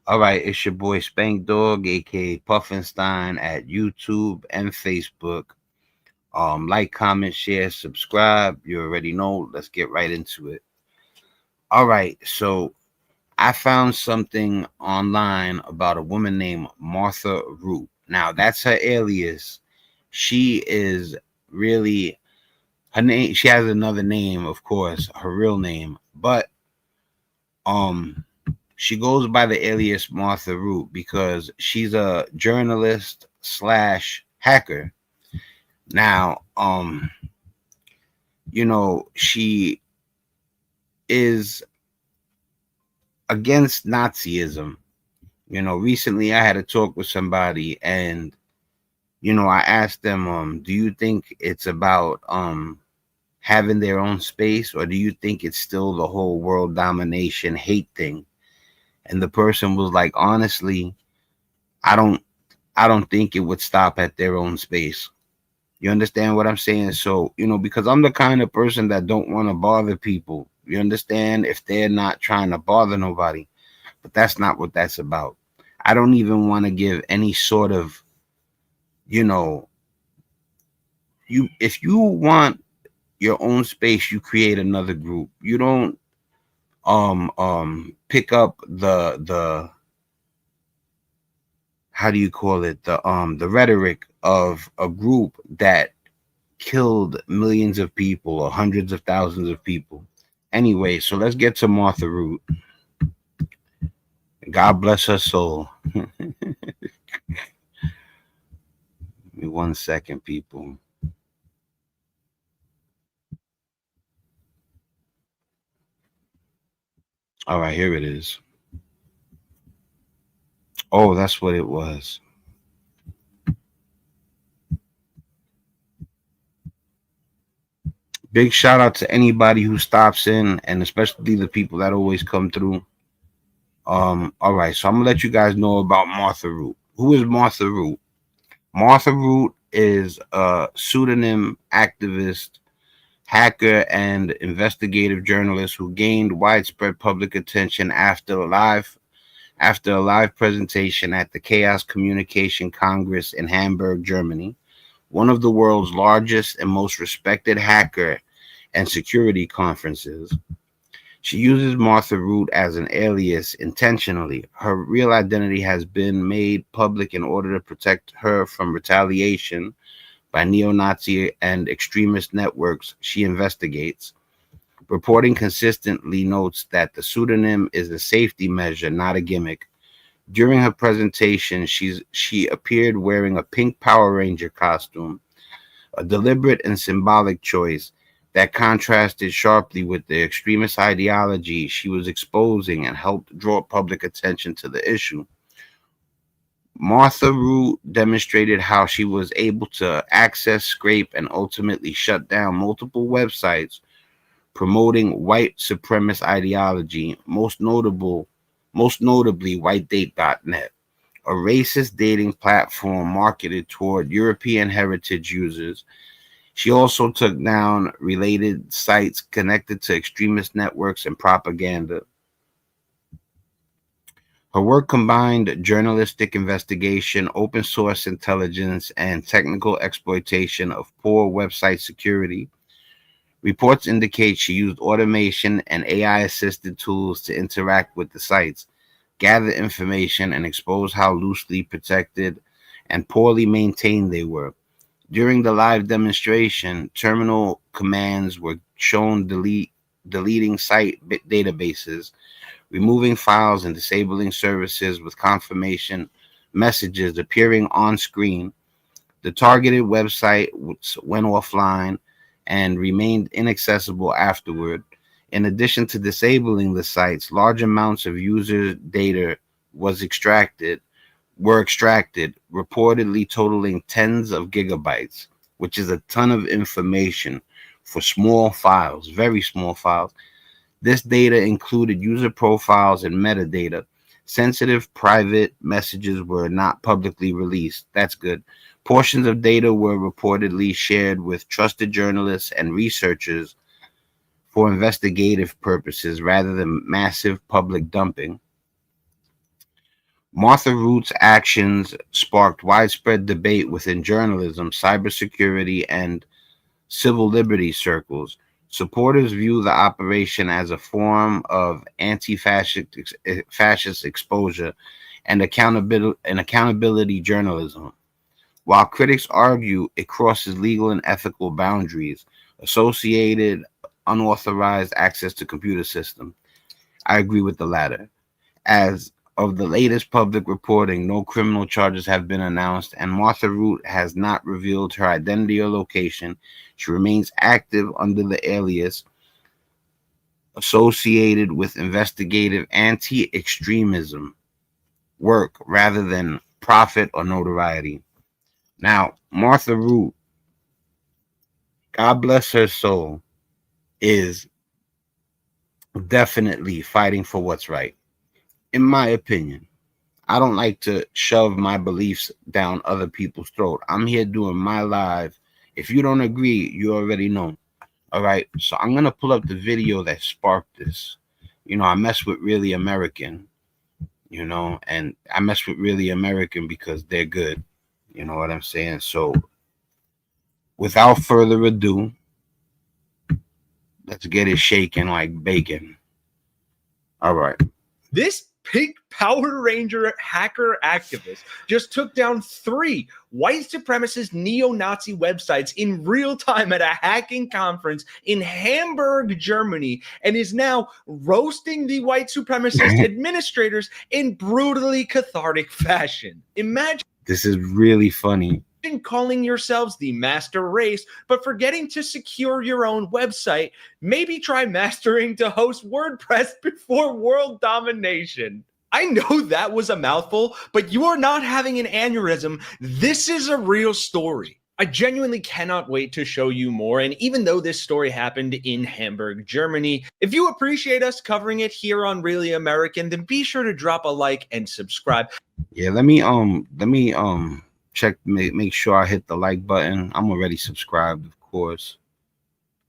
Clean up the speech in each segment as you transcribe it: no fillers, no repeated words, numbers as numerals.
All right, it's your boy Spank Dog, aka Puffinstein, at YouTube and Facebook. Like, comment, share, subscribe. You already know. Let's get right into it. All right, so I found something online about a woman named Martha Root. Now that's her alias. She is really her name. She has another name, of course, her real name, but um she goes by the alias Martha Root because she's a journalist slash hacker. Now, she is against Nazism. Recently I had a talk with somebody, and I asked them, do you think it's about having their own space, or do you think it's still the whole world domination hate thing? And the person was like, honestly, I don't I don't think it would stop at their own space. You understand what I'm saying? So, because I'm the kind of person that don't want to bother people. You understand? If they're not trying to bother nobody. But that's not what that's about. I don't even want to give any sort of, you know, if you want your own space, you create another group. You don't pick up the how do you call it? The rhetoric of a group that killed millions of people or hundreds of thousands of people. Anyway, so let's get to Martha Root. God bless her soul. Give me 1 second, people. All right, here it is. Oh, that's what it was. Big shout out to anybody who stops in, and especially the people that always come through. All right, so I'm gonna let you guys know about Martha Root. Who is Martha Root? Martha Root is a pseudonym activist, hacker, and investigative journalist who gained widespread public attention after a live presentation at the Chaos Communication Congress in Hamburg, Germany, one of the world's largest and most respected hacker and security conferences. She uses Martha Root as an alias intentionally. Her real identity has been made public in order to protect her from retaliation by neo Nazi and extremist networks she investigates. Reporting consistently notes that the pseudonym is a safety measure, not a gimmick. During her presentation, she appeared wearing a pink Power Ranger costume, a deliberate and symbolic choice that contrasted sharply with the extremist ideology she was exposing and helped draw public attention to the issue. Martha Root demonstrated how she was able to access, scrape, and ultimately shut down multiple websites promoting white supremacist ideology, most notably whitedate.net, a racist dating platform marketed toward European heritage users. She also took down related sites connected to extremist networks and propaganda. Her work combined journalistic investigation, open source intelligence, and technical exploitation of poor website security. Reports indicate she used automation and AI assisted tools to interact with the sites, gather information, and expose how loosely protected and poorly maintained they were. During the live demonstration, terminal commands were shown deleting site databases, removing files, and disabling services with confirmation messages appearing on screen. The targeted website went offline and remained inaccessible afterward. In addition to disabling the sites, large amounts of user data were extracted, reportedly totaling tens of gigabytes, which is a ton of information for small files, very small files. This data included user profiles and metadata. Sensitive private messages were not publicly released. That's good. Portions of data were reportedly shared with trusted journalists and researchers for investigative purposes rather than massive public dumping. Martha Root's actions sparked widespread debate within journalism, cybersecurity, and civil liberties circles. Supporters view the operation as a form of anti-fascist fascist exposure and accountability journalism, while critics argue it crosses legal and ethical boundaries associated unauthorized access to computer systems. I agree with the latter. As of the latest public reporting, no criminal charges have been announced, and Martha Root has not revealed her identity or location. She remains active under the alias associated with investigative anti extremism work rather than profit or notoriety. Now, Martha Root, God bless her soul, is definitely fighting for what's right, in my opinion. I don't like to shove my beliefs down other people's throat. I'm here doing my live. If you don't agree, you already know. All right. So I'm gonna pull up the video that sparked this. I mess with Really American, and I mess with Really American because they're good. You know what I'm saying? So without further ado, let's get it shaking like bacon. All right. This pink Power Ranger hacker activist just took down 3 white supremacist neo-Nazi websites in real time at a hacking conference in Hamburg, Germany, and is now roasting the white supremacist administrators in brutally cathartic fashion. Imagine this is really funny. Calling yourselves the master race, but forgetting to secure your own website. Maybe try mastering to host WordPress before world domination. I know that was a mouthful, but you are not having an aneurysm. This is a real story. I genuinely cannot wait to show you more, and even though this story happened in Hamburg, Germany, if you appreciate us covering it here on Really American, then be sure to drop a like and subscribe. Yeah, let me check, make sure I hit the like button. I'm already subscribed, of course.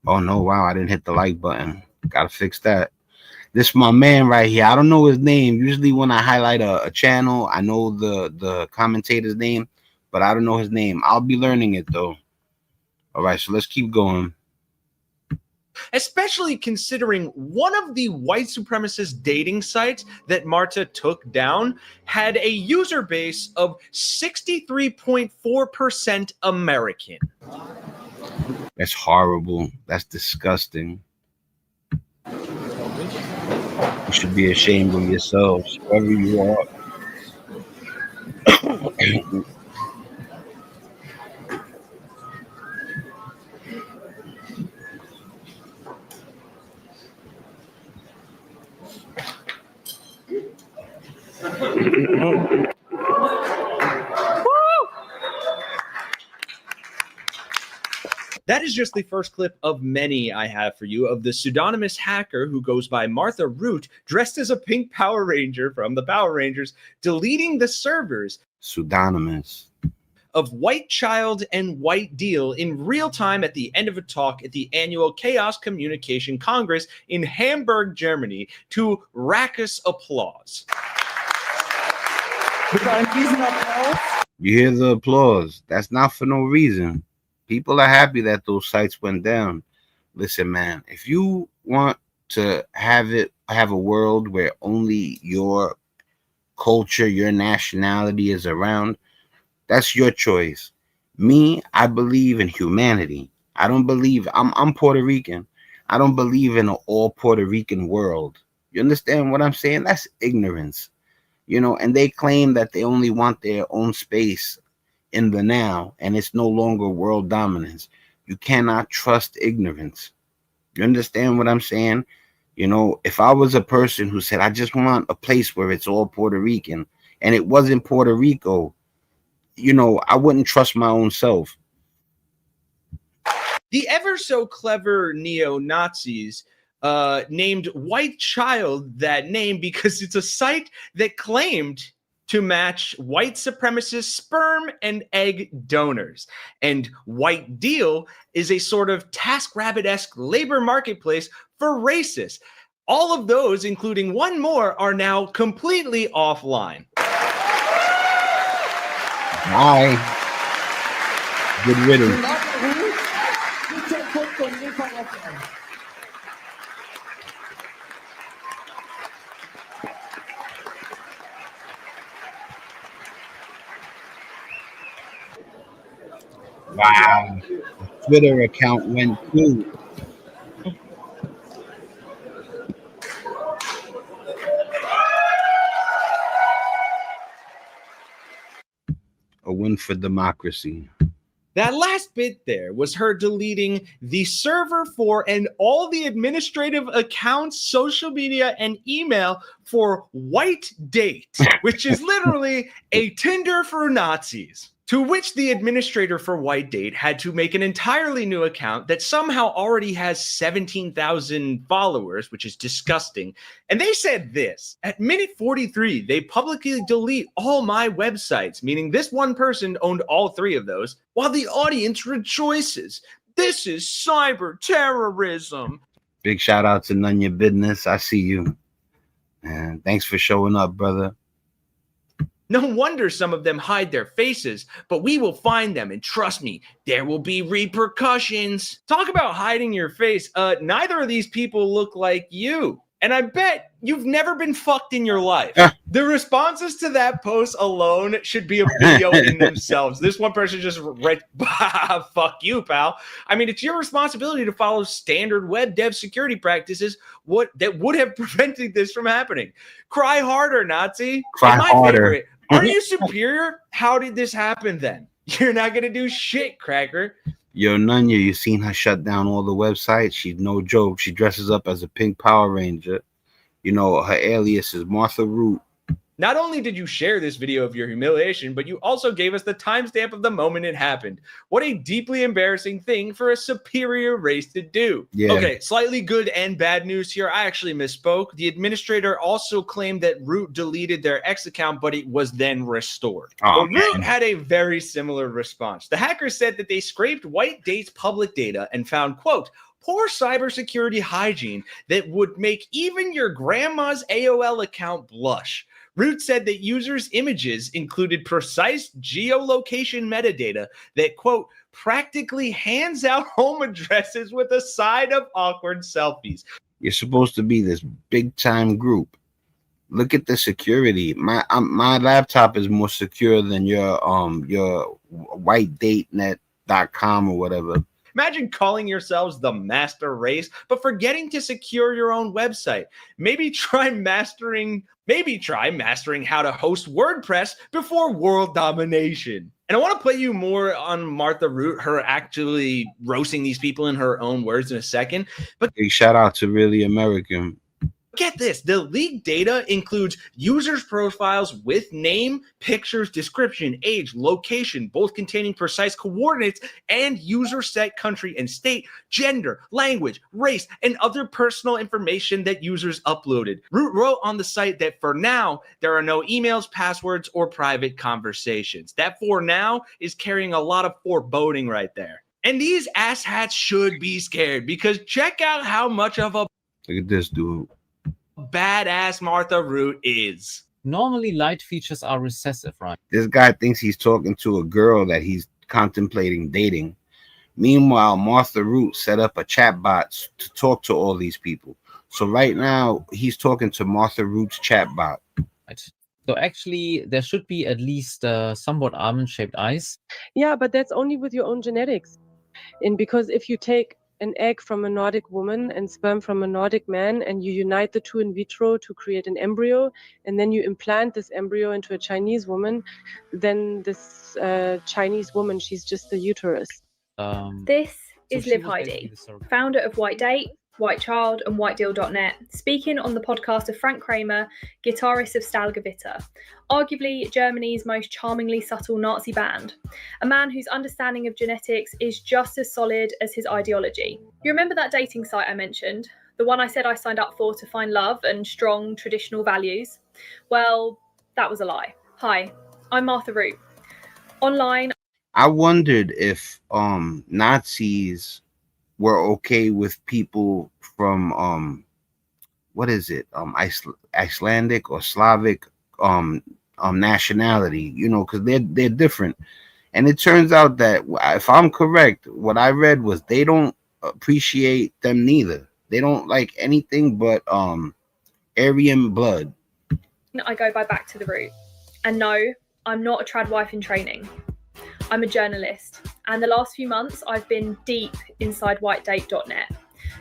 Oh no, wow, I didn't hit the like button. Gotta fix that. This is my man right here. I don't know his name. Usually when I highlight a channel, I know the commentator's name, but I don't know his name. I'll be learning it though. All right, so let's keep going. Especially considering one of the white supremacist dating sites that Marta took down had a user base of 63.4% American. That's horrible. That's disgusting. You should be ashamed of yourselves, whoever you are. That is just the first clip of many I have for you of the pseudonymous hacker who goes by Martha Root, dressed as a pink Power Ranger from the Power Rangers, deleting the servers Pseudonymous of White Child and White Deal in real time at the end of a talk at the annual Chaos Communication Congress in Hamburg, Germany, to raucous applause. You hear the applause. That's not for no reason. People are happy that those sites went down. Listen, man, if you want to have a world where only your culture, your nationality is around, that's your choice. Me, I believe in humanity. I don't believe I'm Puerto Rican. I don't believe in an all Puerto Rican world. You understand what I'm saying? That's ignorance. And they claim that they only want their own space in the now, and it's no longer world dominance. You cannot trust ignorance. You understand what I'm saying? If I was a person who said, I just want a place where it's all Puerto Rican, and it wasn't Puerto Rico, I wouldn't trust my own self. The ever so clever neo-Nazis named White Child that name because it's a site that claimed to match white supremacist sperm and egg donors. And White Deal is a sort of TaskRabbit-esque labor marketplace for racists. All of those, including one more, are now completely offline. Bye. Good riddance. Wow. Twitter account went too. A win for democracy. That last bit there was her deleting the server for and all the administrative accounts, social media, and email for White Date, which is literally a Tinder for Nazis. To which the administrator for White Date had to make an entirely new account that somehow already has 17,000 followers, which is disgusting. And they said this: at minute 43, they publicly delete all my websites, meaning this one person owned all three of those, while the audience rejoices. This is cyber terrorism. Big shout out to None Your Business. I see you. And thanks for showing up, brother. No wonder some of them hide their faces, but we will find them, and trust me, there will be repercussions. Talk about hiding your face. Neither of these people look like you. And I bet you've never been fucked in your life. The responses to that post alone should be a video in themselves. This one person just read, fuck you, pal. I mean, it's your responsibility to follow standard web dev security practices that would have prevented this from happening. Cry harder, Nazi. Cry and my harder. favorite, are you superior? How did this happen then? You're not going to do shit, cracker. Yo, Nunya, you seen her shut down all the websites? She's no joke. She dresses up as a pink Power Ranger. You know, her alias is Martha Root. Not only did you share this video of your humiliation, but you also gave us the timestamp of the moment it happened. What a deeply embarrassing thing for a superior race to do. Yeah. Okay, slightly good and bad news here. I actually misspoke. The administrator also claimed that Root deleted their X account, but it was then restored. Oh, Root had a very similar response. The hackers said that they scraped White Date's public data and found, quote, poor cybersecurity hygiene that would make even your grandma's AOL account blush. Root said that users' images included precise geolocation metadata that, quote, practically hands out home addresses with a side of awkward selfies. You're supposed to be this big-time group. Look at the security. My laptop is more secure than your whitedatenet.com or whatever. Imagine calling yourselves the master race, but forgetting to secure your own website. Maybe try mastering how to host WordPress before world domination. And I want to play you more on Martha Root, her actually roasting these people in her own words in a second. But big shout out to Really American. Get this, the leaked data includes users' profiles with name, pictures, description, age, location, both containing precise coordinates, and user set country and state, gender, language, race, and other personal information that users uploaded. Root wrote on the site that for now, there are no emails, passwords, or private conversations. That for now is carrying a lot of foreboding right there. And these asshats should be scared, because check out how much of a look at this dude. Badass Martha Root is. Normally, light features are recessive, right? This guy thinks he's talking to a girl that he's contemplating dating. Meanwhile, Martha Root set up a chatbot to talk to all these people. So right now, he's talking to Martha Root's chatbot. Right. So actually, there should be at least somewhat almond-shaped eyes. Yeah, but that's only with your own genetics. And because if you take an egg from a Nordic woman and sperm from a Nordic man, and you unite the two in vitro to create an embryo, and then you implant this embryo into a Chinese woman, then this Chinese woman, she's just the uterus. This is Liv Heidi, founder of White Date, White Child, and WhiteDeal.net, speaking on the podcast of Frank Kramer, guitarist of Stalgevita, arguably Germany's most charmingly subtle Nazi band, a man whose understanding of genetics is just as solid as his ideology. You remember that dating site I mentioned? The one I said I signed up for to find love and strong traditional values? Well, that was a lie. Hi, I'm Martha Root. Online, I wondered if Nazis were okay with people from what is it, Icelandic or Slavic nationality, you know, because they're different. And it turns out that, if I'm correct, what I read was they don't appreciate them neither. They don't like anything but Aryan blood. I go by Back to the Root. And no, I'm not a trad wife in training. I'm a journalist. And the last few months, I've been deep inside whitedate.net,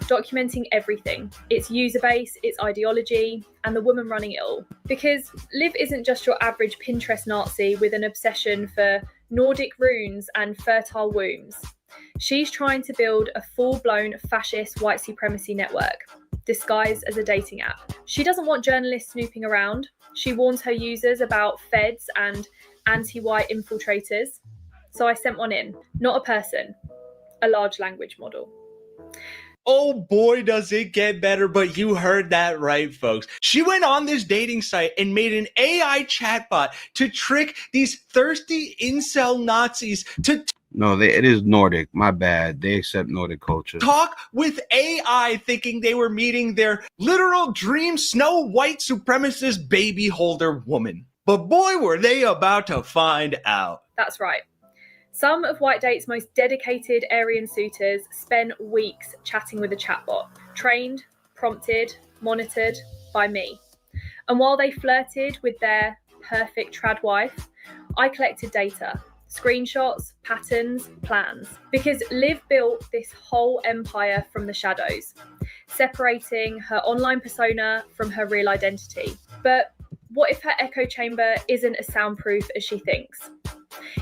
documenting everything, its user base, its ideology, and the woman running it all. Because Liv isn't just your average Pinterest Nazi with an obsession for Nordic runes and fertile wombs. She's trying to build a full-blown fascist white supremacy network, disguised as a dating app. She doesn't want journalists snooping around. She warns her users about feds and anti-white infiltrators. So I sent one in, not a person, a large language model. Oh boy, does it get better, but you heard that right, folks. She went on this dating site and made an AI chatbot to trick these thirsty incel Nazis to No, it is Nordic. My bad. They accept Nordic culture. talk with AI, thinking they were meeting their literal dream Snow White supremacist baby holder woman. But boy, were they about to find out. That's right. Some of White Date's most dedicated Aryan suitors spent weeks chatting with a chatbot, trained, prompted, monitored by me. And while they flirted with their perfect trad wife, I collected data, screenshots, patterns, plans. Because Liv built this whole empire from the shadows, separating her online persona from her real identity. But what if her echo chamber isn't as soundproof as she thinks?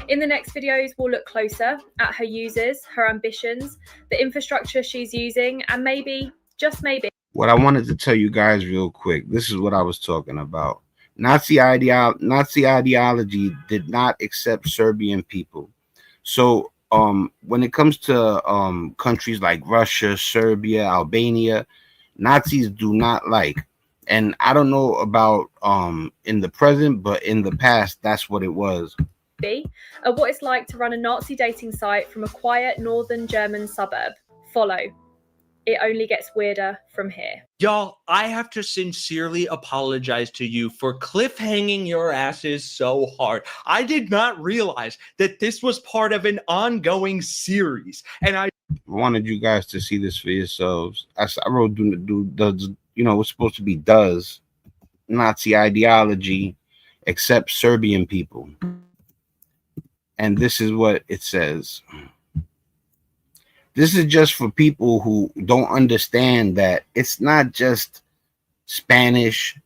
In the next videos, we'll look closer at her users, her ambitions, the infrastructure she's using, and maybe, just maybe. What I wanted to tell you guys real quick, this is what I was talking about. Nazi ideology did not accept Serbian people. So when it comes to countries like Russia, Serbia, Albania, Nazis do not like. And I don't know about in the present, but in the past, that's what it was. What it's like to run a Nazi dating site from a quiet northern German suburb. Follow. It only gets weirder from here. Y'all, I have to sincerely apologize to you for cliffhanging your asses so hard. I did not realize that this was part of an ongoing series. And I wanted you guys to see this for yourselves. I wrote, does, you know, it's supposed to be does Nazi ideology accept Serbian people? And this is what it says. This is just for people who don't understand that it's not just Spanish,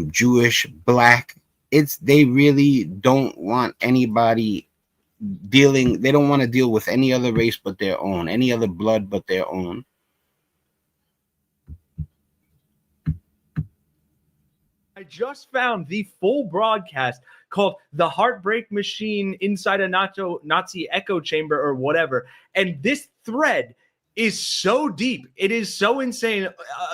Jewish, black. They really don't want anybody dealing. They don't want to deal with any other race but their own, any other blood but their own. I just found the full broadcast called The Heartbreak Machine Inside a Nazi Echo Chamber or whatever. And this thread is so deep. It is so insane.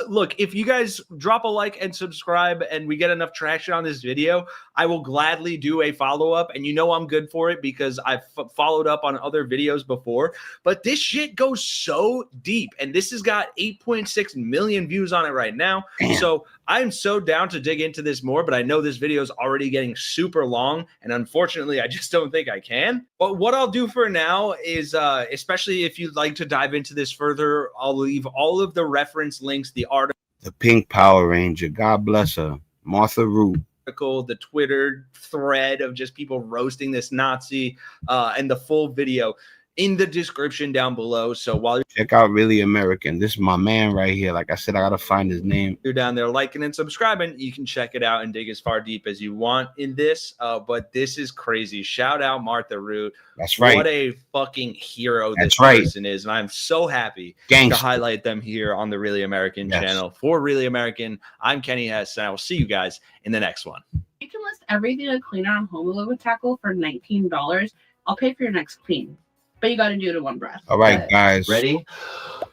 Look, if you guys drop a like and subscribe and we get enough traction on this video, I will gladly do a follow-up. And you know I'm good for it because I've followed up on other videos before. But this shit goes so deep. And this has got 8.6 million views on it right now. Damn. So I'm so down to dig into this more, but I know this video is already getting super long, and unfortunately, I just don't think I can. But what I'll do for now is, especially if you'd like to dive into this further, I'll leave all of the reference links, the article, the Pink Power Ranger, God bless her, Martha Root, the Twitter thread of just people roasting this Nazi, and the full video in the description down below. So while check out Really American. This is my man right here. Like I said, I gotta find his name. You're down there liking and subscribing, you can check it out and dig as far deep as you want in this. But this is crazy. Shout out Martha Root. That's right. What a fucking hero That's this right. person is. And I'm so happy Gangsta. to highlight them here on the Really American channel. For Really American, I'm Kenny Hess, and I will see you guys in the next one. You can list everything a cleaner on Home with Tackle for $19. I'll pay for your next clean. But you got to do it in one breath. All right, guys. Ready?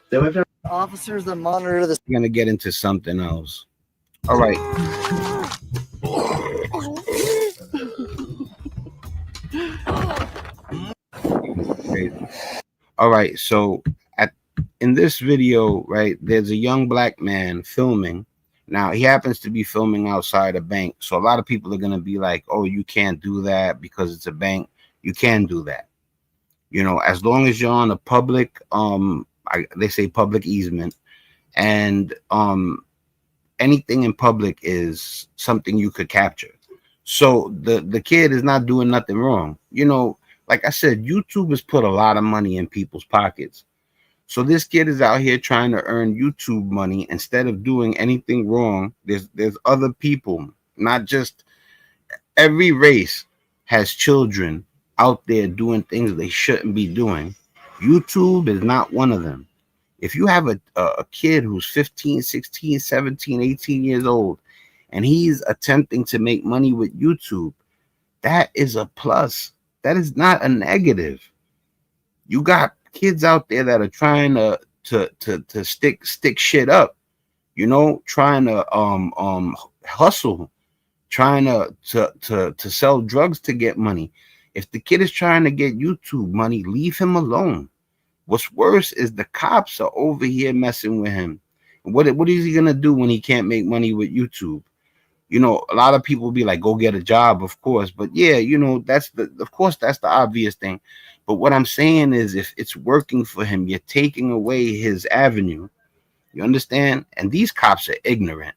Then we've got officers that monitor this. We're gonna get into something else. All right. All right. So in this video, right, there's a young black man filming, Now, he happens to be filming outside a bank. So a lot of people are going to be like, oh, you can't do that because it's a bank. You can do that. As long as you're on a public, they say public easement, and anything in public is something you could capture. So the kid is not doing nothing wrong. Like I said, YouTube has put a lot of money in people's pockets. So this kid is out here trying to earn YouTube money instead of doing anything wrong. There's other people, not just every race has children out there doing things they shouldn't be doing. YouTube is not one of them. If you have a kid who's 15, 16, 17, 18 years old, and he's attempting to make money with YouTube, that is a plus. That is not a negative. You got kids out there that are trying to stick shit up, trying to hustle, trying to sell drugs to get money. If the kid is trying to get YouTube money, leave him alone. What's worse is the cops are over here messing with him. What is he gonna do when he can't make money with YouTube? A lot of people be like, go get a job, of course. But yeah, that's the obvious thing. But what I'm saying is, if it's working for him, you're taking away his avenue. You understand? And these cops are ignorant.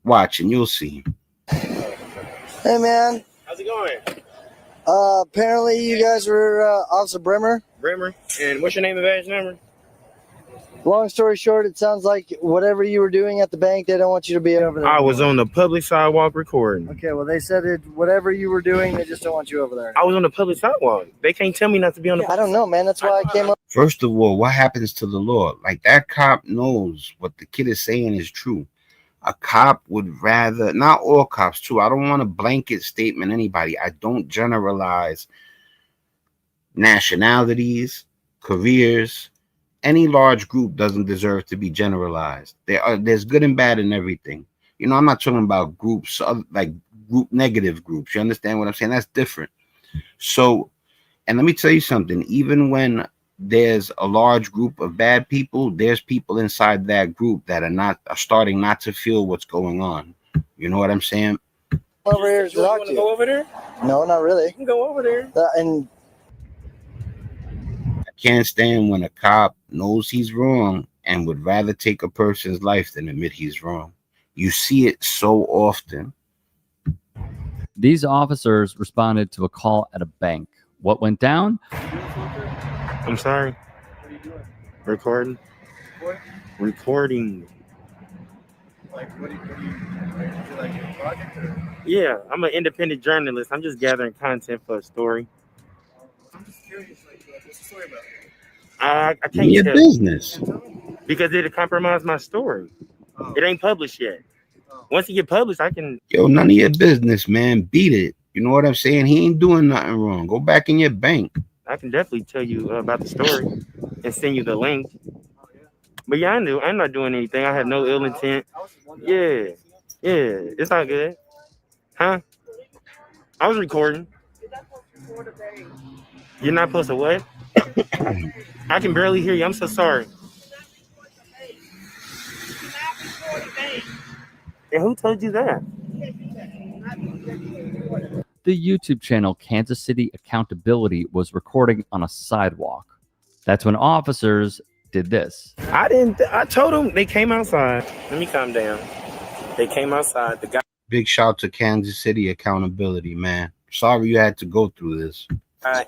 Watch and you'll see. Hey, man. How's it going? Apparently you guys were Officer Bremer. Bremer. And what's your name and badge number? Long story short, it sounds like whatever you were doing at the bank, they don't want you to be over there. I was on the public sidewalk recording. Okay, well, they said whatever you were doing, they just don't want you over there. I was on the public sidewalk. They can't tell me not to be on the. I don't know, man. That's why I came up. First of all, what happens to the law? Like, that cop knows what the kid is saying is true. A cop would rather, not all cops too. I don't want a blanket statement anybody. I don't generalize nationalities, careers. Any large group doesn't deserve to be generalized. There's good and bad in everything. I'm not talking about groups, like negative groups. You understand what I'm saying? That's different. So, and let me tell you something. Even when there's a large group of bad people, there's people inside that group that are starting not to feel what's going on. You know what I'm saying? Over here to talk to you. Go over there? No, not really. You can go over there. And I can't stand when a cop knows he's wrong and would rather take a person's life than admit he's wrong. You see it so often. These officers responded to a call at a bank. What went down? I'm sorry. What are you doing? Recording. Recording. Like, what do you like a project or? Yeah, I'm an independent journalist. I'm just gathering content for a story. I'm just curious, what's the story about? I can't None of your tell business. because it'll compromise my story. Oh. It ain't published yet. Oh. Once it get published, I can. Yo, none of your business, man. Beat it. You know what I'm saying? He ain't doing nothing wrong. Go back in your bank. I can definitely tell you about the story and send you the link. Oh, yeah. But yeah, I'm not doing anything. I have no ill intent. Yeah, it's not good. Huh? I was recording. You're not supposed to what? I can barely hear you. I'm so sorry. And who told you that? The YouTube channel Kansas City Accountability was recording on a sidewalk. That's when officers did this. I told them they came outside. Let me calm down. They came outside. The guy. Big shout to Kansas City Accountability, man. Sorry you had to go through this.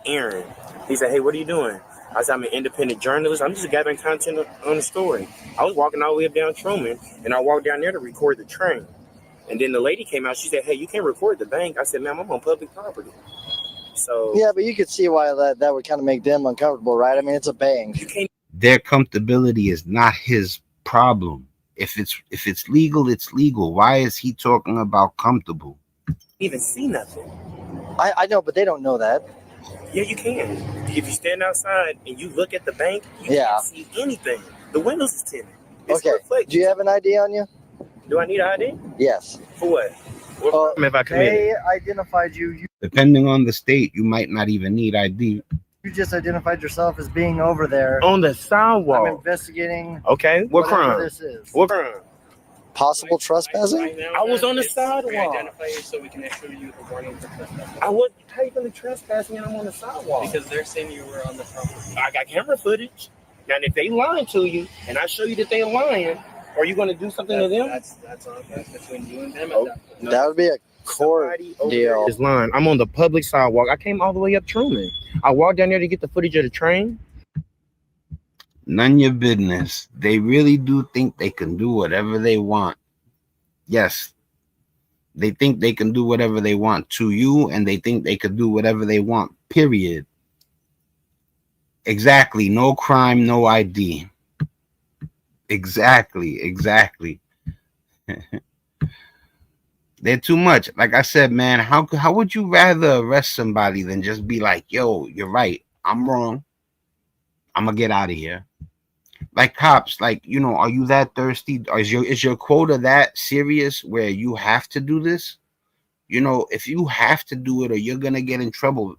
Aaron. He said, hey, what are you doing? I said, I'm an independent journalist. I'm just gathering content on the story. I was walking all the way up down Truman, and I walked down there to record the train. And then the lady came out. She said, hey, you can't record the bank. I said, ma'am, I'm on public property. So yeah, but you could see why that would kind of make them uncomfortable, right? I mean, it's a bank. You can't. Their comfortability is not his problem. If it's legal, it's legal. Why is he talking about comfortable? Even see nothing. I know, but they don't know that. Yeah, you can. If you stand outside and you look at the bank, you can't see anything. The windows is tinted. It's okay. Do you have an ID on you? Do I need an ID? Yes. For what? What crime have I committed? They identified you. Depending on the state, you might not even need ID. You just identified yourself as being over there on the sidewalk. I'm investigating. Okay. What crime? This is. What crime? possible trespassing? I was on the sidewalk. Identify you so we can issue you the warning for trespassing. I was typing trespassing and I'm on the sidewalk. Because they're saying you were on the property. I got camera footage. Now, if they lying to you and I show you that they're lying, are you going to do something to them? That's between you and them. Oh, at that point. That would be a court deal. Is lying. I'm on the public sidewalk. I came all the way up Truman. I walked down there to get the footage of the train. None of your business. They really do think they can do whatever they want. Yes. They think they can do whatever they want to you, and they think they could do whatever they want, period. Exactly. No crime, no ID. Exactly. They're too much. Like I said, man, how would you rather arrest somebody than just be like, yo, you're right, I'm wrong, I'm gonna get out of here? Like cops, like, you know, are you that thirsty? Or is your quota that serious where you have to do this? You know, if you have to do it or you're gonna get in trouble,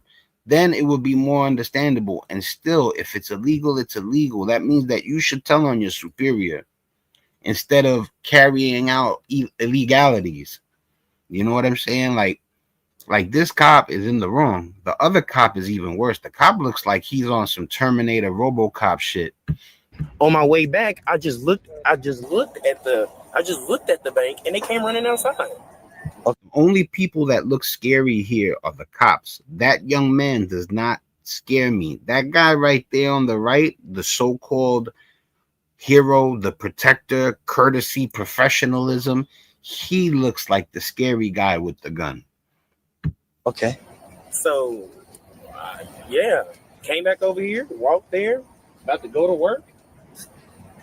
then it would be more understandable. And still, if it's illegal, it's illegal. That means that you should tell on your superior instead of carrying out illegalities. You know what I'm saying? Like this cop is in the wrong. The other cop is even worse. The cop looks like he's on some Terminator RoboCop shit. On my way back, I just looked at the bank and they came running outside. The only people that look scary here are the cops. That young man does not scare me. That guy right there on the right, the so-called hero, the protector, courtesy, professionalism, he looks like the scary guy with the gun. Okay. So, yeah, came back over here, walked there, about to go to work.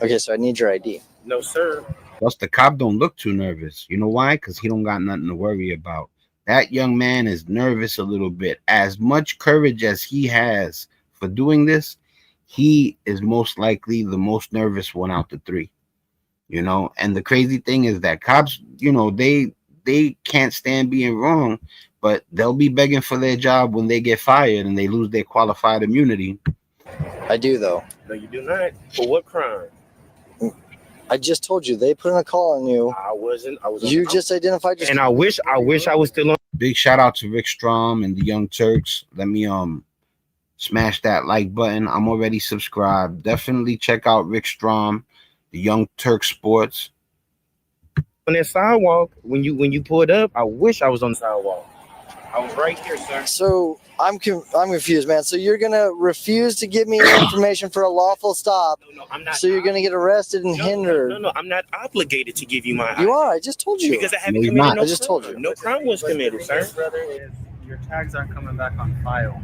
Okay, so I need your ID. No, sir. Plus, the cop don't look too nervous. You know why? Because he don't got nothing to worry about. That young man is nervous a little bit. As much courage as he has for doing this, he is most likely the most nervous one out the three. You know, and the crazy thing is that cops, you know, they can't stand being wrong, but they'll be begging for their job when they get fired and they lose their qualified immunity. I do, though. No, you do not. For what crime? I just told you they put in a call on you. I wasn't. You just identified yourself. And I wish I was still on. Big shout out to Rick Strom and the Young Turks. Let me smash that like button. I'm already subscribed. Definitely check out Rick Strom, the Young Turk Sports. On that sidewalk, when you pulled up, I wish I was on the sidewalk. I was right here, sir. So I'm confused, man. So you're gonna refuse to give me information for a lawful stop? No, I'm not. So you're gonna get arrested and hindered? No, I'm not obligated to give you my. You are. I just told you. Because I haven't No, you're committed not. no I just crime. told you. No crime was committed, sir. Brother, is your tags aren't coming back on file.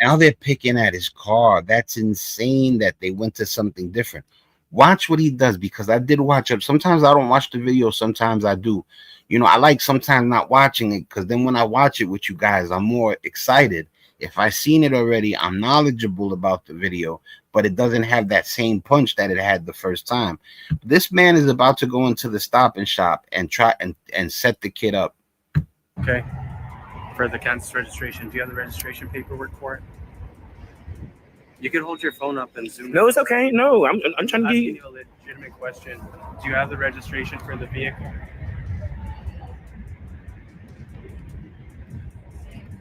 Now they're picking at his car. That's insane that they went to something different. Watch what he does, because I did watch it. Sometimes I don't watch the video. Sometimes I do. You know, I like sometimes not watching it, because then when I watch it with you guys, I'm more excited. If I've seen it already, I'm knowledgeable about the video, but it doesn't have that same punch that it had the first time. This man is about to go into the Stop and Shop and try and set the kid up. Okay. For the Kansas registration, do you have the registration paperwork for it? You can hold your phone up and zoom. No, it's okay. No, I'm trying to asking be. you a legitimate question. Do you have the registration for the vehicle?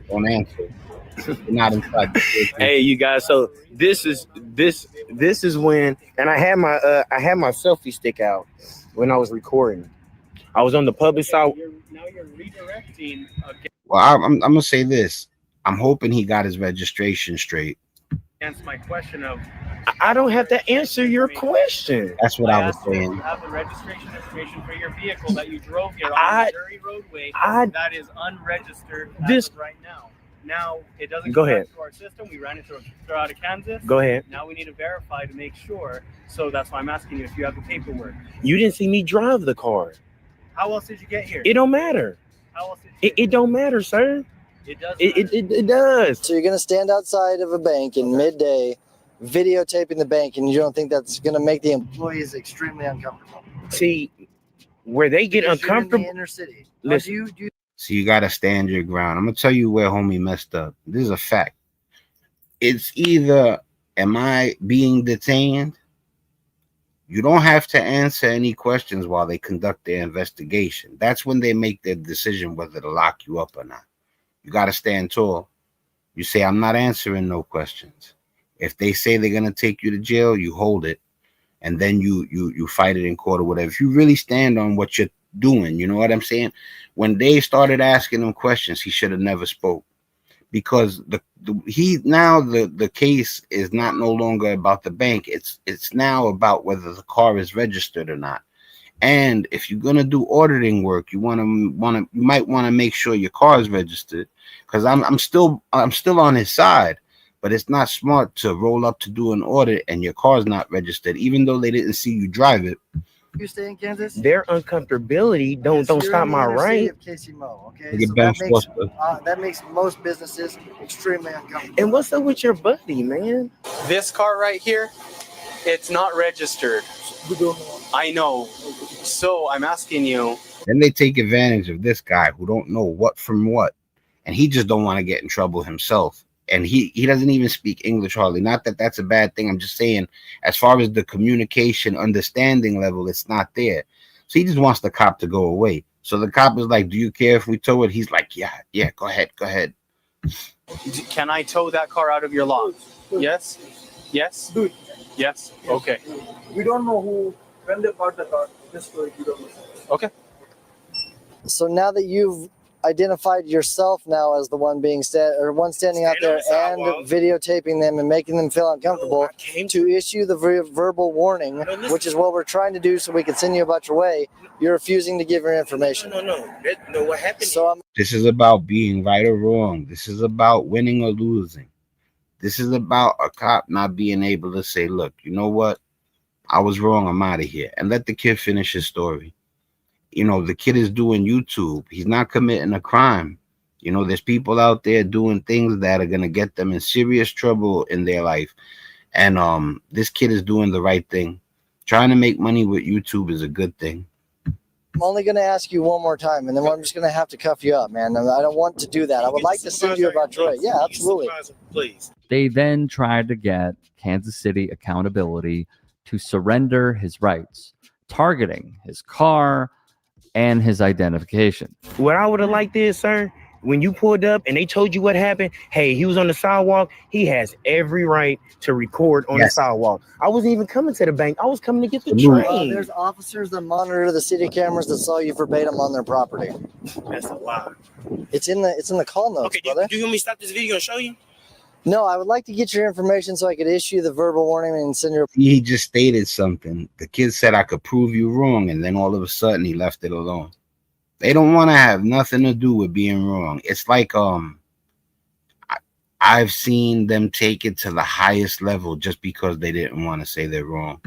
Don't answer. You're not inside the vehicle. Hey, you guys. So this is when, and I had my selfie stick out when I was recording. I was on the public side. Now you're redirecting. Well, I'm gonna say this. I'm hoping he got his registration straight. Answer my question of. I don't have to answer your question. That's what I was asked you if saying. You have the registration information for your vehicle that you drove here on the Missouri roadway that is unregistered as of right now. Now it doesn't Go come ahead. back to our system. We ran it through out of Kansas. Go ahead. Now we need to verify to make sure. So that's why I'm asking you if you have the paperwork. You didn't see me drive the car. How else did you get here? It don't matter. How else did you It don't matter, sir. It does. It does. So you're gonna stand outside of a bank in midday, videotaping the bank, and you don't think that's gonna make the employees extremely uncomfortable? See, where they get Because you're in uncomfortable. the inner city. Listen. So you gotta stand your ground. I'm gonna tell you where homie messed up. This is a fact. It's either am I being detained You don't have to answer any questions while they conduct their investigation. That's when they make their decision whether to lock you up or not. You got to stand tall. You say, I'm not answering no questions. If they say they're going to take you to jail, you hold it. And then you fight it in court or whatever. If you really stand on what you're doing, you know what I'm saying? When they started asking him questions, he should have never spoke. Because the case is not no longer about the bank. It's now about whether the car is registered or not. And if you're gonna do auditing work, you might want to make sure your car is registered. Because I'm still on his side, but it's not smart to roll up to do an audit and your car's not registered, even though they didn't see you drive it. You stay in Kansas? Their uncomfortability don't stop my right. Okay, so that makes most businesses extremely uncomfortable. And what's up with your buddy, man? This car right here, it's not registered. I know. So I'm asking you. Then they take advantage of this guy who don't know what from what, and he just don't want to get in trouble himself. And he doesn't even speak English hardly. Not that that's a bad thing. I'm just saying, as far as the communication understanding level, it's not there. So he just wants the cop to go away. So the cop is like, do you care if we tow it? He's like, yeah, go ahead. Can I tow that car out of your lot? Yes? Yes? Yes? Okay. We don't know who, when they bought the car. Just so you don't know. Okay. So now that you've identified yourself now as the one being standing out there and videotaping them and making them feel uncomfortable, to issue the verbal warning, which is what we're trying to do so we can send you about your way, you're refusing to give your information. No, what happened? So This is about being right or wrong. This is about winning or losing. This is about a cop not being able to say, look, you know what? I was wrong. I'm out of here. And let the kid finish his story. You know, the kid is doing YouTube. He's not committing a crime. You know, there's people out there doing things that are going to get them in serious trouble in their life. And this kid is doing the right thing. Trying to make money with YouTube is a good thing. I'm only going to ask you one more time, and then I'm just going to have to cuff you up, man. I don't want to do that. I would like to send you about your way. Yeah, absolutely. Please. They then tried to get Kansas City Accountability to surrender his rights, targeting his car and his identification. What I would have liked is, sir, when you pulled up and they told you what happened, hey, he was on the sidewalk. He has every right to record on the sidewalk. I wasn't even coming to the bank. I was coming to get the train. There's officers that monitor the city cameras that saw you verbatim on their property. That's a lie. It's in the call notes, brother. Do you want me to stop this video and show you? No, I would like to get your information so I could issue the verbal warning and send your... He just stated something. The kid said I could prove you wrong, and then all of a sudden he left it alone. They don't want to have nothing to do with being wrong. It's like I've seen them take it to the highest level just because they didn't want to say they're wrong.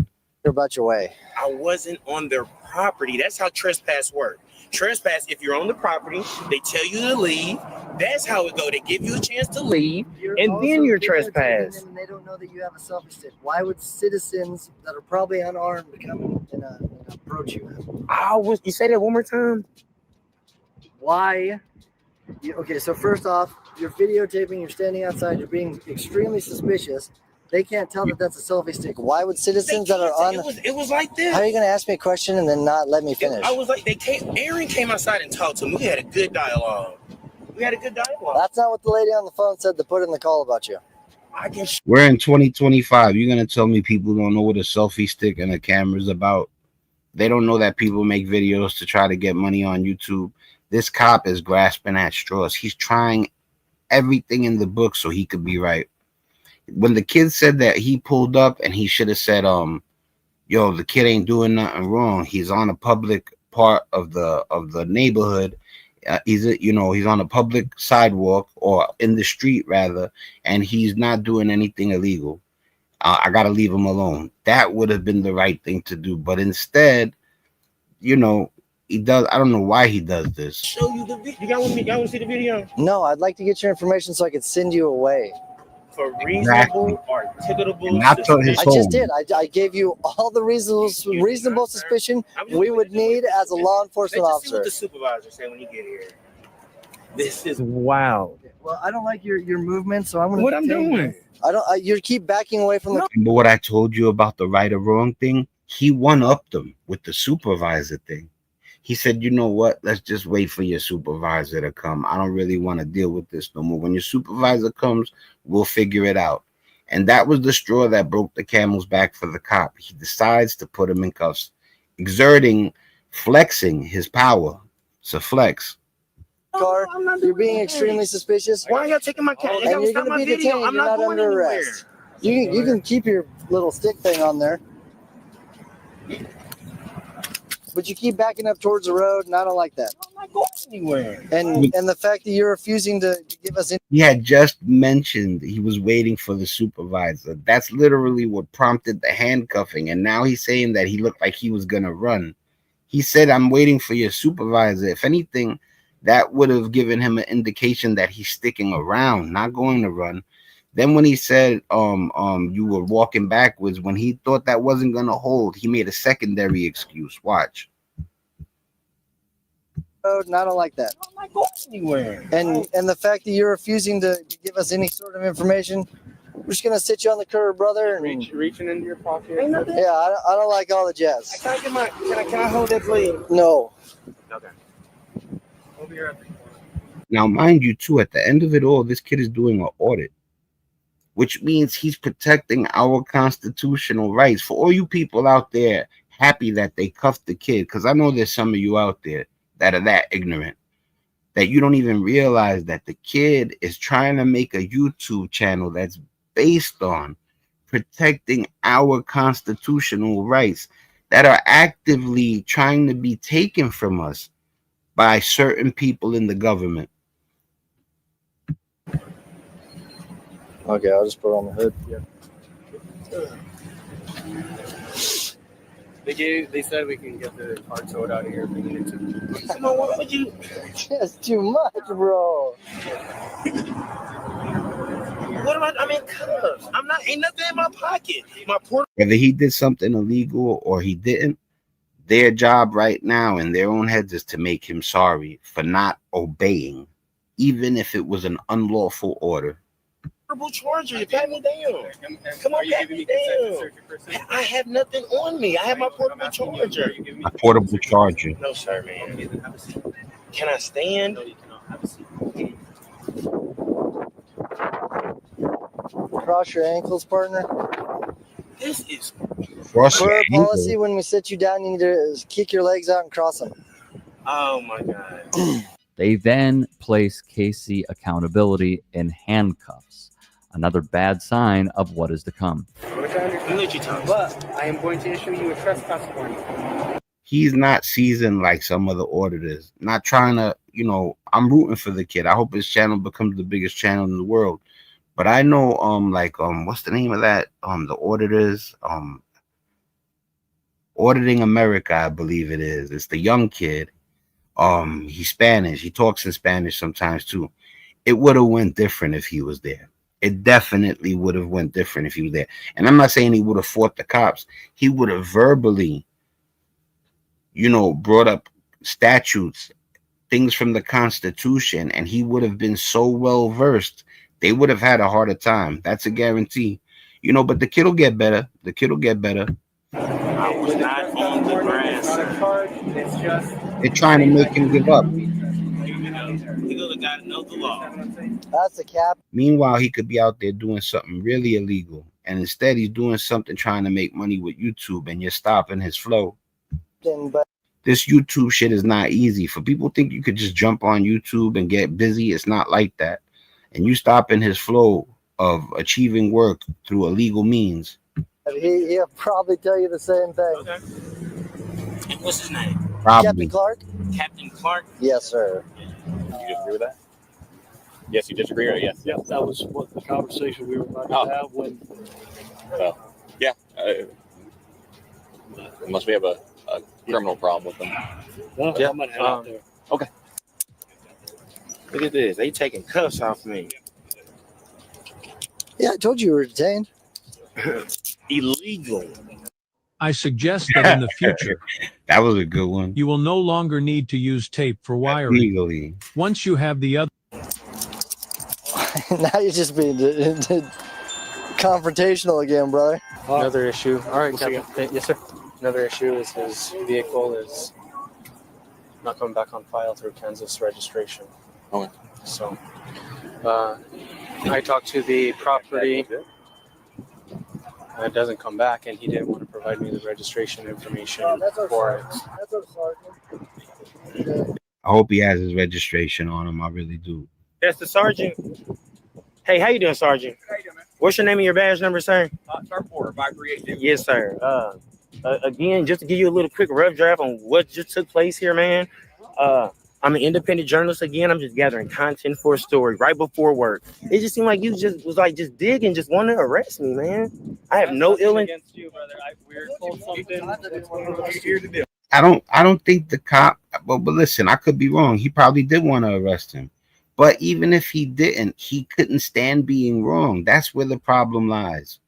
About your way. I wasn't on their property. That's how trespass works. Trespass, if you're on the property, they tell you to leave. That's how it go. They give you a chance to leave, and then you're trespass. And they don't know that you have a selfie stick. Why would citizens that are probably unarmed come and approach you? You say that one more time? Why? Okay, so first off, you're videotaping, you're standing outside, you're being extremely suspicious. They can't tell that that's a selfie stick. Why would citizens that are on... It was like this. How are you going to ask me a question and then not let me finish? I was like, Aaron came outside and talked to me. We had a good dialogue. That's not what the lady on the phone said to put in the call about you. We're in 2025. You're going to tell me people don't know what a selfie stick and a camera is about? They don't know that people make videos to try to get money on YouTube. This cop is grasping at straws. He's trying everything in the book so he could be right. When the kid said that he pulled up and he should have said, yo, the kid ain't doing nothing wrong. He's on a public part of the neighborhood. He's on a public sidewalk or in the street rather, and he's not doing anything illegal. I got to leave him alone. That would have been the right thing to do. But instead, he does. I don't know why he does this. Show you the video. Y'all want to see the video? No, I'd like to get your information so I could send you away. For reasonable, articulable I just did. I gave you all the reasonable suspicion we would need as a law enforcement officer. See what the supervisor said when you get here. This is wow. Well, I don't like your movement, so I'm going to... What I'm doing? You keep backing away from the... Remember what I told you about the right or wrong thing? he one-upped them with the supervisor thing. He said, you know what? Let's just wait for your supervisor to come. I don't really want to deal with this no more. When your supervisor comes, we'll figure it out. And that was the straw that broke the camel's back for the cop. He decides to put him in cuffs, flexing his power. It's a flex. Car, you're being extremely suspicious. Why are y'all taking my car? And you're going to be detained. You're not under arrest. You can keep your little stick thing on there. But you keep backing up towards the road, and I don't like that. I'm not going anywhere. And the fact that you're refusing to give us... He had just mentioned he was waiting for the supervisor. That's literally what prompted the handcuffing. And now he's saying that he looked like he was going to run. He said, I'm waiting for your supervisor. If anything, that would have given him an indication that he's sticking around, not going to run. Then when he said, you were walking backwards, when he thought that wasn't going to hold, he made a secondary excuse. Watch. And I don't like that. I'm not going anywhere. And the fact that you're refusing to give us any sort of information, we're just going to sit you on the curb, brother. And... Reaching into your pocket. Yeah, I don't like all the jazz. Can I get my, can I hold that, please? No. Okay. Over here at the corner. Now, mind you, too, at the end of it all, this kid is doing an audit, which means he's protecting our constitutional rights. For all you people out there happy that they cuffed the kid, because I know there's some of you out there that are that ignorant, that you don't even realize that the kid is trying to make a YouTube channel that's based on protecting our constitutional rights that are actively trying to be taken from us by certain people in the government. Okay, I'll just put it on the hood. Yeah. They said we can get the car towed out of here if we needed to. Come on, what would you? That's too much, bro. What am I mean, cuffs. I'm not, ain't nothing in my pocket. My Whether he did something illegal or he didn't, their job right now in their own heads is to make him sorry for not obeying, even if it was an unlawful order. portable charger. You pat me down. Come on, pat me down. I have nothing on me. I have my portable charger. A portable charger. No, sir, man. Can I stand? Cross your ankles, partner. This is for our policy. When we sit you down, you need to kick your legs out and cross them. Oh my God. They then place Casey accountability in handcuffs. Another bad sign of what is to come. But I am going to issue you a trespass warning. He's not seasoned like some other auditors. Not trying to, I'm rooting for the kid. I hope his channel becomes the biggest channel in the world. But I know, what's the name of that? The auditors, Auditing America, I believe it is. It's the young kid. He's Spanish. He talks in Spanish sometimes too. It would have went different if he was there. It definitely would have went different if he was there. And I'm not saying he would have fought the cops. He would have verbally, brought up statutes, things from the Constitution, and he would have been so well versed, they would have had a harder time. That's a guarantee. But the kid will get better. The kid will get better. I was not on the grass. They're trying to make him give up. He got to know the law. That's a cap. Meanwhile, he could be out there doing something really illegal, and instead he's doing something trying to make money with YouTube, and you're stopping his flow. This YouTube shit is not easy. For people think you could just jump on YouTube and get busy. It's not like that. And you stopping his flow of achieving work through illegal means. He'll probably tell you the same thing. Okay. And what's his name? Probably. Captain Clark? Captain Clark? Yes, sir. You disagree with that? Yes, you disagree, or yes? Yeah, that was what the conversation we were about to have when. Well, yeah. Unless we have a criminal problem with them. Well, Yeah. I'm gonna head out there. Okay. Look at this. They taking cuffs off me. Yeah, I told you were detained. Illegal. I suggest that in the future, that was a good one. You will no longer need to use tape for wiring. Legally. Once you have the other. Now you're just being confrontational again, brother. Another issue. All right, Captain. Yes, sir. Another issue is his vehicle is not coming back on file through Kansas registration. Okay. So I talked to the property. It doesn't come back, and he didn't want to provide me the registration information for it. I hope he has his registration on him. I really do. That's the sergeant. Hey, how you doing, Sergeant? How you doing, man? What's your name and your badge number, sir? Star 4, 5382. Yes, sir. Again, just to give you a little quick rough draft on what just took place here, man. I'm an independent journalist. Again, I'm just gathering content for a story right before work. It just seemed like you just was like just digging, just wanting to arrest me, man. I have no ill against you, brother. We're told something. That's what we're here to do. I don't think the cop, but listen, I could be wrong. He probably did want to arrest him. But even if he didn't, he couldn't stand being wrong. That's where the problem lies.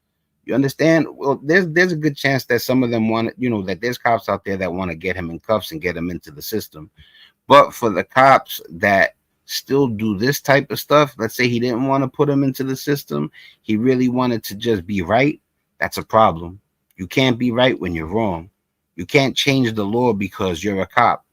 You understand? Well, there's a good chance that some of them want, that there's cops out there that want to get him in cuffs and get him into the system. But for the cops that still do this type of stuff, let's say he didn't want to put him into the system, he really wanted to just be right. That's a problem. You can't be right when you're wrong. You can't change the law because you're a cop.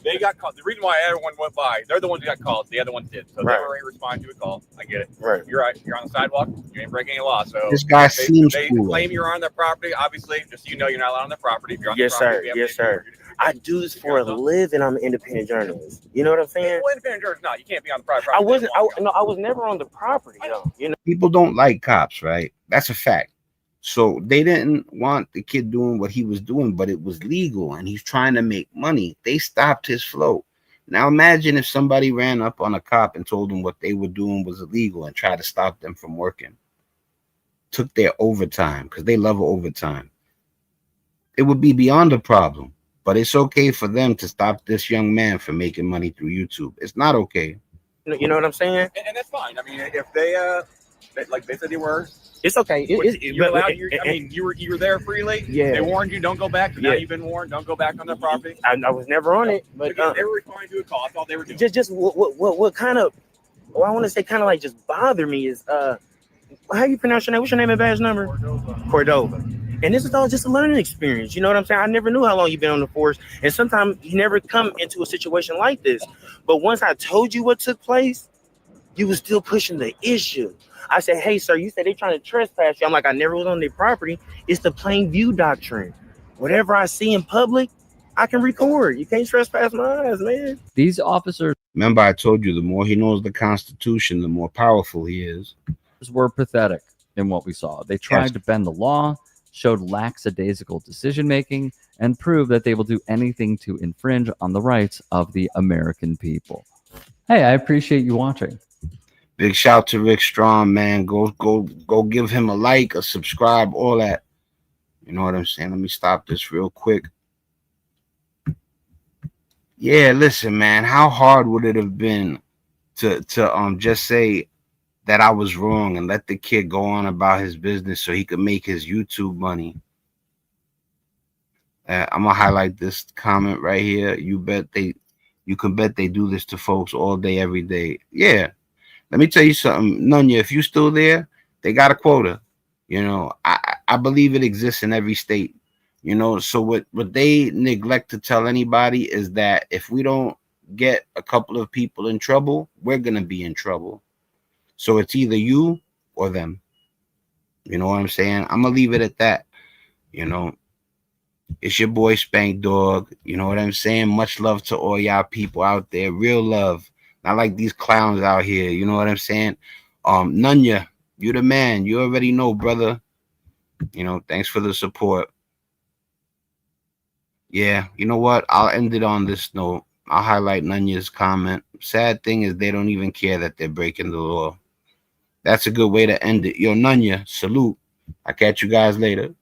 They got called. The reason why everyone went by, they're the ones who got called. The other ones did. So Right. they were responding to a call. I get it. Right. You're right. You're on the sidewalk. You ain't breaking any law. So This guy they seems cool. claim you're on their property. Obviously, just so you know, you're not allowed on their property. If you're on Yes, their property, sir. you have Yes, to- sir. I do this for a living. I'm an independent journalist. You know what I'm saying? Well, independent journalist, no, you can't be on the private I property. wasn't. I was never on the property, though. You know. People don't like cops, right? That's a fact. So they didn't want the kid doing what he was doing, but it was legal and he's trying to make money. They stopped his flow. Now imagine if somebody ran up on a cop and told them what they were doing was illegal and tried to stop them from working. Took their overtime because they love overtime. It would be beyond a problem, but it's okay for them to stop this young man from making money through YouTube. It's not okay. You know what I'm saying? And that's fine. I mean, if they like they said they were. It's okay. You're allowed. You were there freely. Yeah. They warned you, don't go back. Now Yeah. you've been warned, don't go back on their property. I was never on it, but Because they were responding to a call. That's all they were doing. just what kind of, well, I want to say kind of like just bother me is how you pronounce your name? What's your name and badge number? Cordova. And this is all just a learning experience. You know what I'm saying? I never knew how long you've been on the force, and sometimes you never come into a situation like this. But once I told you what took place, you were still pushing the issue. I said, hey, sir, you said they're trying to trespass you. I'm like, I never was on their property. It's the plain view doctrine. Whatever I see in public, I can record. You can't trespass my eyes, man. These officers, remember, I told you the more he knows the Constitution, the more powerful he is. were pathetic in what we saw. They tried Yes. to bend the law, showed lackadaisical decision making, and proved that they will do anything to infringe on the rights of the American people. Hey, I appreciate you watching. Big shout to Rick Strong, man. Go give him a like, a subscribe, all that. You know what I'm saying? Let me stop this real quick. Yeah, listen, man. How hard would it have been to just say that I was wrong and let the kid go on about his business so he could make his YouTube money? I'm gonna highlight this comment right here. You can bet they do this to folks all day, every day. Yeah. Let me tell you something, Nunya, if you still there, they got a quota. You know, I believe it exists in every state. You know, so what they neglect to tell anybody is that if we don't get a couple of people in trouble, we're gonna be in trouble. So it's either you or them. You know what I'm saying? I'm gonna leave it at that. You know, it's your boy Spank Dog. You know what I'm saying? Much love to all y'all people out there. Real love. Not like these clowns out here. You know what I'm saying? Nunya, you the man. You already know, brother. You know, thanks for the support. Yeah, you know what? I'll end it on this note. I'll highlight Nunya's comment. Sad thing is they don't even care that they're breaking the law. That's a good way to end it. Yo, Nunya, salute. I'll catch you guys later.